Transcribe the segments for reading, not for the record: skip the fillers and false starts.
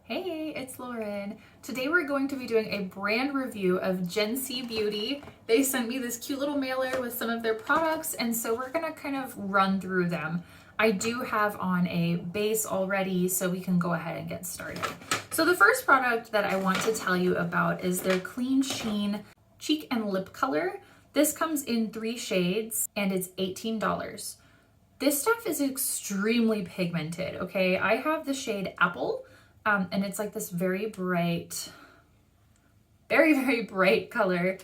Hey, it's Lauren. Today we're going to be doing a brand review of Gen C Beauty. They sent me this cute little mailer with some of their products, and so we're gonna kind of run through them. I do have on a base already, so we can go ahead and get started. So the first product that I want to tell you about is their Clean Sheen Cheek and Lip Color. This comes in 3 shades and it's $18. This stuff is extremely pigmented, okay? I have the shade Apple. And it's like this very bright, very bright color.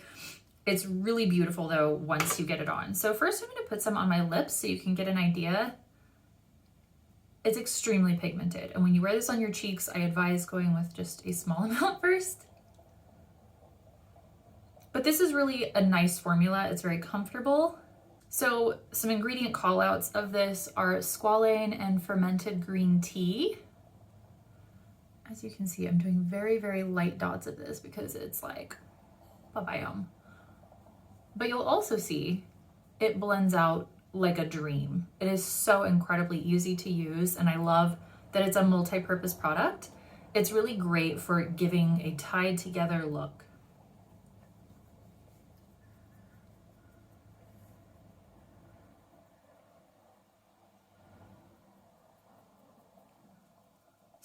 It's really beautiful though once you get it on. So first I'm going to put some on my lips so you can get an idea. It's extremely pigmented. And when you wear this on your cheeks, I advise going with just a small amount first. But this is really a nice formula. It's very comfortable. So some ingredient callouts of this are squalane and fermented green tea. As you can see, I'm doing very light dots of this because it's like biome. But you'll also see it blends out like a dream. It is so incredibly easy to use, and I love that it's a multi-purpose product. It's really great for giving a tied together look.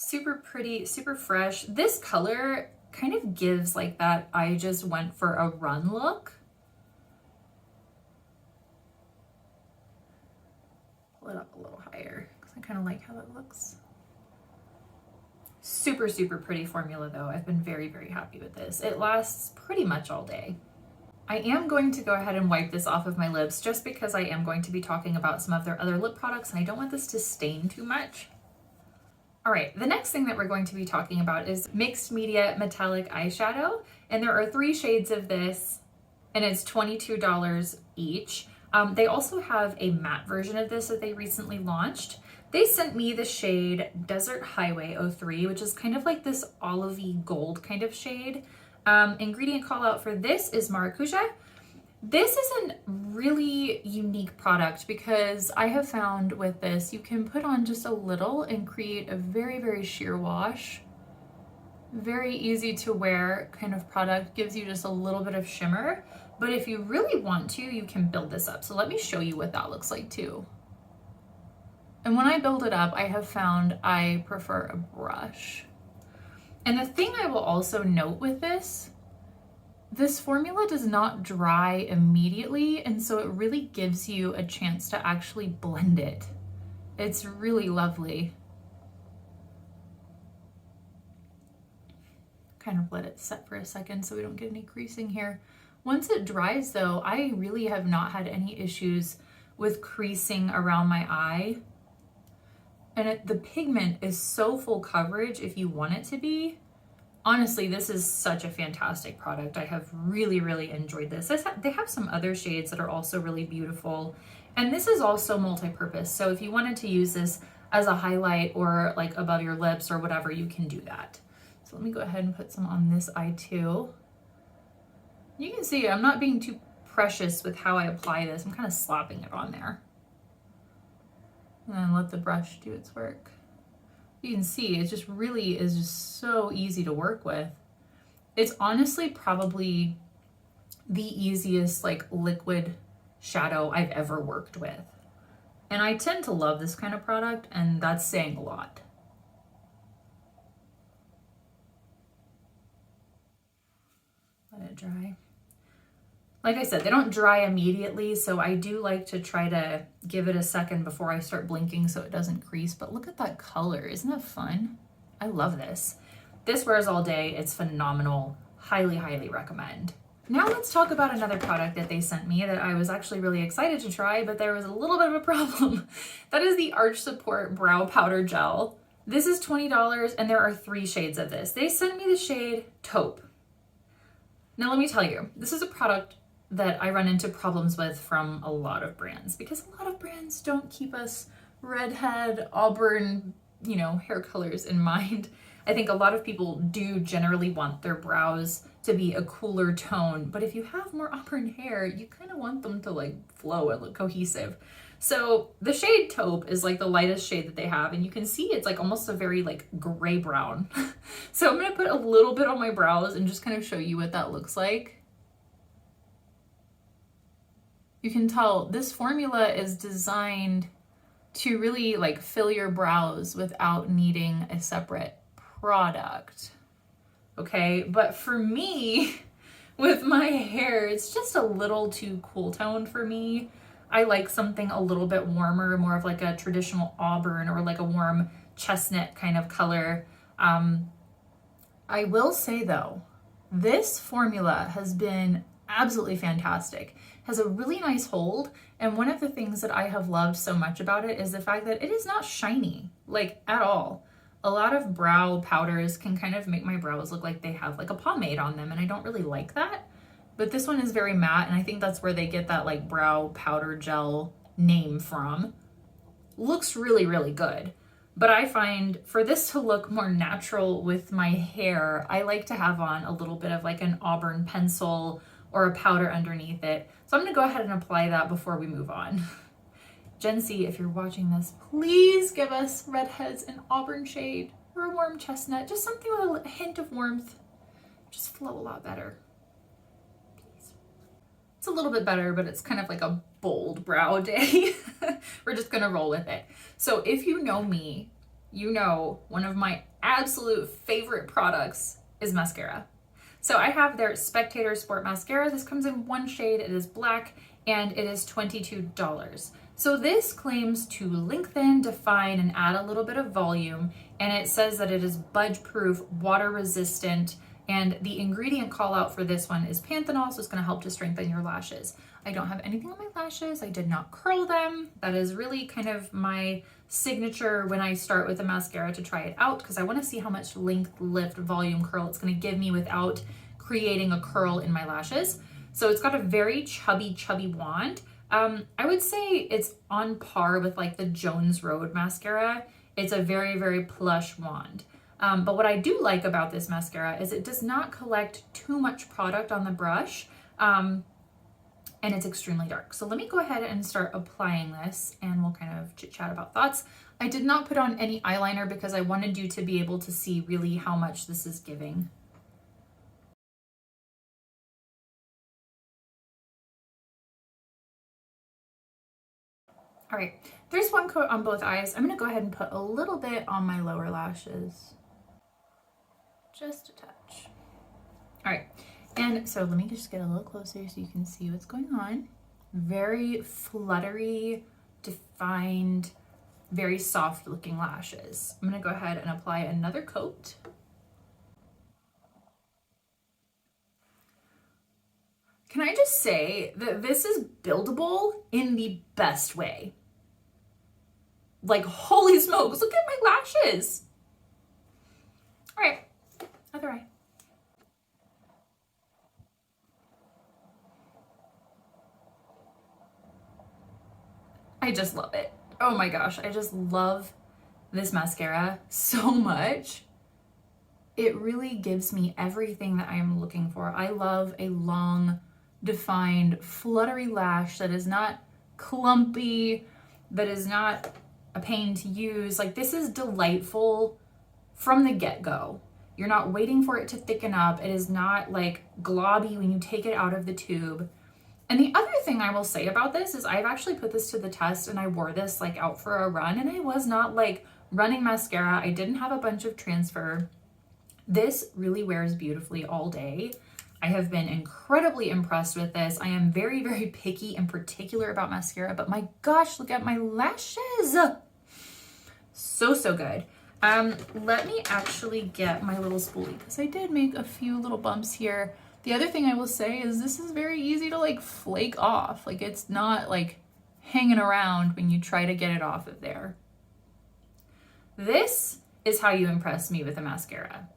Super pretty, super fresh. This color kind of gives like that I just went for a run look. Pull it up a little higher because I kind of like how it looks. Super pretty formula though. I've been very happy with this. It lasts pretty much all day. I am going to go ahead and wipe this off of my lips just because I am going to be talking about some of their other lip products and I don't want this to stain too much. All right, the next thing that we're going to be talking about is mixed media metallic eyeshadow. And there are 3 shades of this and it's $22 each. They also have a matte version of this that they recently launched. They sent me the shade Desert Highway 03, which is kind of like this olivey gold kind of shade. Ingredient call out for this is maracuja. This is a really unique product because I have found with this, you can put on just a little and create a very sheer wash. Very easy to wear kind of product, gives you just a little bit of shimmer. But if you really want to, you can build this up. So let me show you what that looks like too. And when I build it up, I have found I prefer a brush. And the thing I will also note with this formula does not dry immediately, and so it really gives you a chance to actually blend it. It's really lovely. Kind of let it set for a second so we don't get any creasing here. Once it dries though, I really have not had any issues with creasing around my eye. And the pigment is so full coverage if you want it to be. Honestly, this is such a fantastic product. I have really enjoyed this. They have some other shades that are also really beautiful. And this is also multi-purpose. So if you wanted to use this as a highlight or like above your lips or whatever, you can do that. So let me go ahead and put some on this eye too. You can see I'm not being too precious with how I apply this. I'm kind of slopping it on there. And then let the brush do its work. You can see it just really is just so easy to work with. It's honestly probably the easiest like liquid shadow I've ever worked with. And I tend to love this kind of product, and that's saying a lot. Let it dry. Like I said, they don't dry immediately, so I do like to try to give it a second before I start blinking so it doesn't crease. But look at that color. Isn't that fun? I love this. This wears all day. It's phenomenal. Highly recommend. Now let's talk about another product that they sent me that I was actually really excited to try, but there was a little bit of a problem. That is the Arch Support Brow Powder Gel. This is $20 and there are 3 shades of this. They sent me the shade Taupe. Now let me tell you, this is a product that I run into problems with from a lot of brands because a lot of brands don't keep us redhead, auburn, hair colors in mind. I think a lot of people do generally want their brows to be a cooler tone, but if you have more auburn hair, you kind of want them to like flow and look cohesive. So the shade taupe is like the lightest shade that they have, and you can see it's like almost a very like gray brown. So I'm gonna put a little bit on my brows and just kind of show you what that looks like. You can tell this formula is designed to really like fill your brows without needing a separate product. Okay, but for me, with my hair, it's just a little too cool toned for me. I like something a little bit warmer, more of like a traditional auburn or like a warm chestnut kind of color. I will say though, this formula has been absolutely fantastic. It has a really nice hold, and one of the things that I have loved so much about it is the fact that it is not shiny, like at all. A lot of brow powders can kind of make my brows look like they have like a pomade on them, and I don't really like that. But this one is very matte, and I think that's where they get that like brow powder gel name from. Looks really, really good. But I find for this to look more natural with my hair, I like to have on a little bit of like an auburn pencil or a powder underneath it. So I'm gonna go ahead and apply that before we move on. Gen C, if you're watching this, please give us redheads an auburn shade or a warm chestnut, just something with a hint of warmth. Just flow a lot better. Please. It's a little bit better, but it's kind of like a bold brow day. We're just gonna roll with it. So if you know me, you know one of my absolute favorite products is mascara. So I have their Spectator Sport Mascara. This comes in one shade, it is black, and it is $22. So this claims to lengthen, define, and add a little bit of volume, and it says that it is budge-proof, water-resistant, and the ingredient call out for this one is panthenol, so it's gonna help to strengthen your lashes. I don't have anything on my lashes, I did not curl them. That is really kind of my signature when I start with a mascara to try it out, because I wanna see how much length, lift, volume, curl it's gonna give me without creating a curl in my lashes. So it's got a very chubby wand. I would say it's on par with like the Jones Road mascara. It's a very plush wand. But what I do like about this mascara is it does not collect too much product on the brush, and it's extremely dark. So let me go ahead and start applying this, and we'll kind of chit chat about thoughts. I did not put on any eyeliner because I wanted you to be able to see really how much this is giving. All right, there's one coat on both eyes. I'm gonna go ahead and put a little bit on my lower lashes. Just a touch. All right, and so let me just get a little closer so you can see what's going on. Very fluttery, defined, very soft looking lashes. I'm gonna go ahead and apply another coat. Can I just say that this is buildable in the best way? Like, holy smokes, look at my lashes. All right, other eye. I just love it. Oh my gosh, I just love this mascara so much. It really gives me everything that I am looking for. I love a long, defined, fluttery lash that is not clumpy, that is not a pain to use. Like, this is delightful from the get-go. You're not waiting for it to thicken up. It is not like globby when you take it out of the tube. And the other thing I will say about this is I've actually put this to the test, and I wore this like out for a run, and I was not like running mascara. I didn't have a bunch of transfer. This really wears beautifully all day. I have been incredibly impressed with this. I am very picky and particular about mascara, but my gosh, look at my lashes. So good. Let me actually get my little spoolie, because I did make a few little bumps here. The other thing I will say is this is very easy to like flake off. Like, it's not like hanging around when you try to get it off of there. This is how you impress me with a mascara.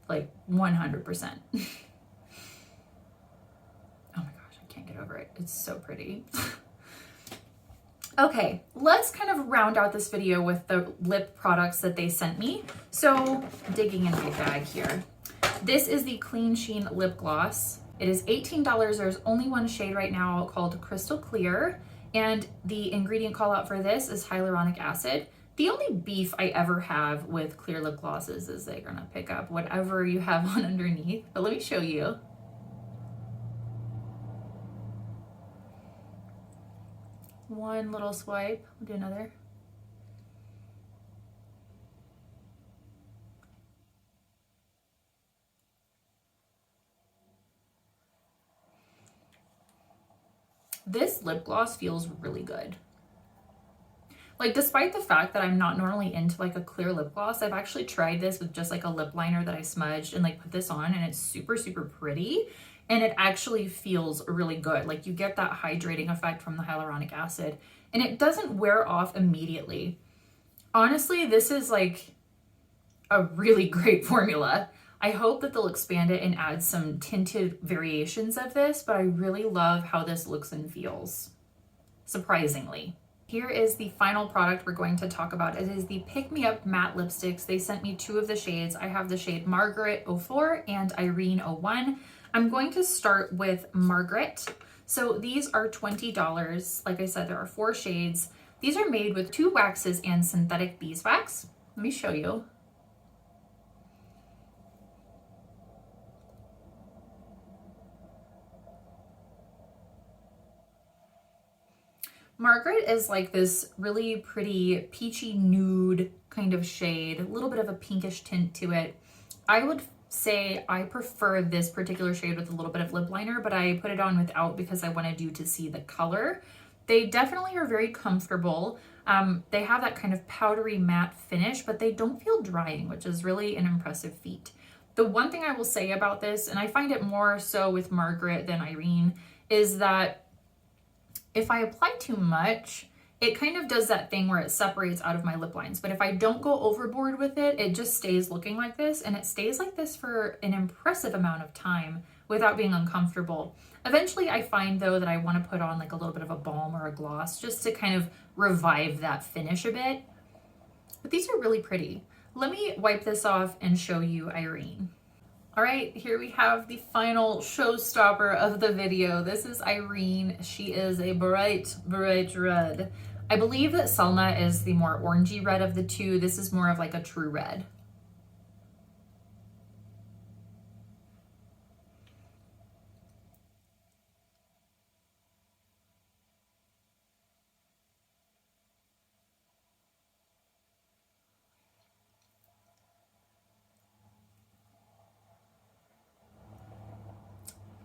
Like 100%. Oh my gosh, I can't get over it. It's so pretty. Okay, let's kind of round out this video with the lip products that they sent me. So, digging in my bag here. This is the Clean Sheen Lip Gloss. It is $18. There's only one shade right now called Crystal Clear, And the ingredient call out for this is hyaluronic acid. The only beef I ever have with clear lip glosses is they're gonna pick up whatever you have on underneath. But let me show you. One little swipe, we'll do another. This lip gloss feels really good. Like, despite the fact that I'm not normally into like a clear lip gloss, I've actually tried this with just like a lip liner that I smudged and like put this on, and it's super, super pretty. And it actually feels really good. Like, you get that hydrating effect from the hyaluronic acid, and it doesn't wear off immediately. Honestly, this is like a really great formula. I hope that they'll expand it and add some tinted variations of this, but I really love how this looks and feels, surprisingly. Here is the final product we're going to talk about. It is the Pick Me Up Matte Lipsticks. They sent me 2 of the shades. I have the shade Margaret 04 and Irene 01. I'm going to start with Margaret. So these are $20. Like I said, there are 4 shades. These are made with 2 waxes and synthetic beeswax. Let me show you. Margaret is like this really pretty peachy nude kind of shade, a little bit of a pinkish tint to it. I would say I prefer this particular shade with a little bit of lip liner, but I put it on without because I wanted you to see the color. They definitely are very comfortable. They have that kind of powdery matte finish, but they don't feel drying, which is really an impressive feat. The one thing I will say about this, and I find it more so with Margaret than Irene, is that if I apply too much, it kind of does that thing where it separates out of my lip lines. But if I don't go overboard with it, it just stays looking like this, and it stays like this for an impressive amount of time without being uncomfortable. Eventually, I find though that I want to put on like a little bit of a balm or a gloss just to kind of revive that finish a bit. But these are really pretty. Let me wipe this off and show you Irene. All right, here we have the final showstopper of the video. This is Irene. She is a bright, bright red. I believe that Selma is the more orangey red of the 2. This is more of like a true red.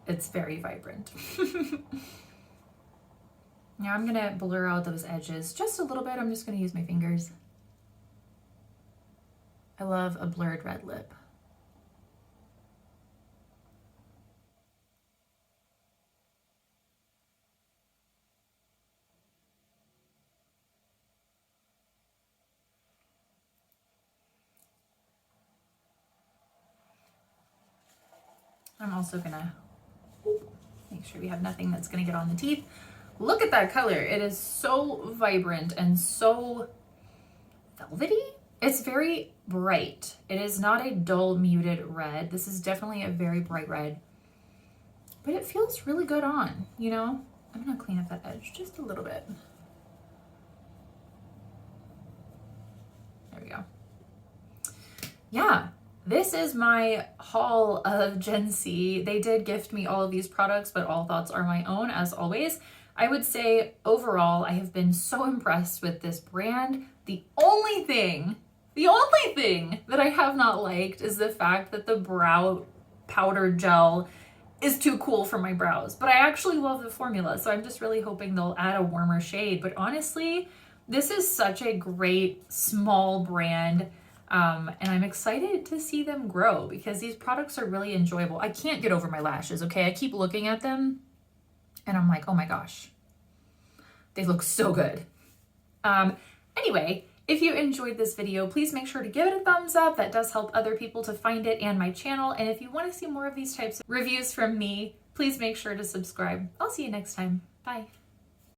It's very vibrant. Now I'm gonna blur out those edges just a little bit. I'm just gonna use my fingers. I love a blurred red lip. I'm also gonna make sure we have nothing that's gonna get on the teeth. Look at that color. It is so vibrant and so velvety. It's very bright. It is not a dull muted red. This is definitely a very bright red, but it feels really good on, you know? I'm gonna clean up that edge just a little bit. There we go. Yeah. This is my haul of Gen C. They did gift me all of these products, but all thoughts are my own, as always. I would say overall, I have been so impressed with this brand. The only thing that I have not liked is the fact that the brow powder gel is too cool for my brows. But I actually love the formula, so I'm just really hoping they'll add a warmer shade. But honestly, this is such a great small brand. And I'm excited to see them grow because these products are really enjoyable. I can't get over my lashes, okay? I keep looking at them and I'm like, oh my gosh, they look so good. Anyway, if you enjoyed this video, please make sure to give it a thumbs up. That does help other people to find it and my channel. And if you want to see more of these types of reviews from me, please make sure to subscribe. I'll see you next time. Bye.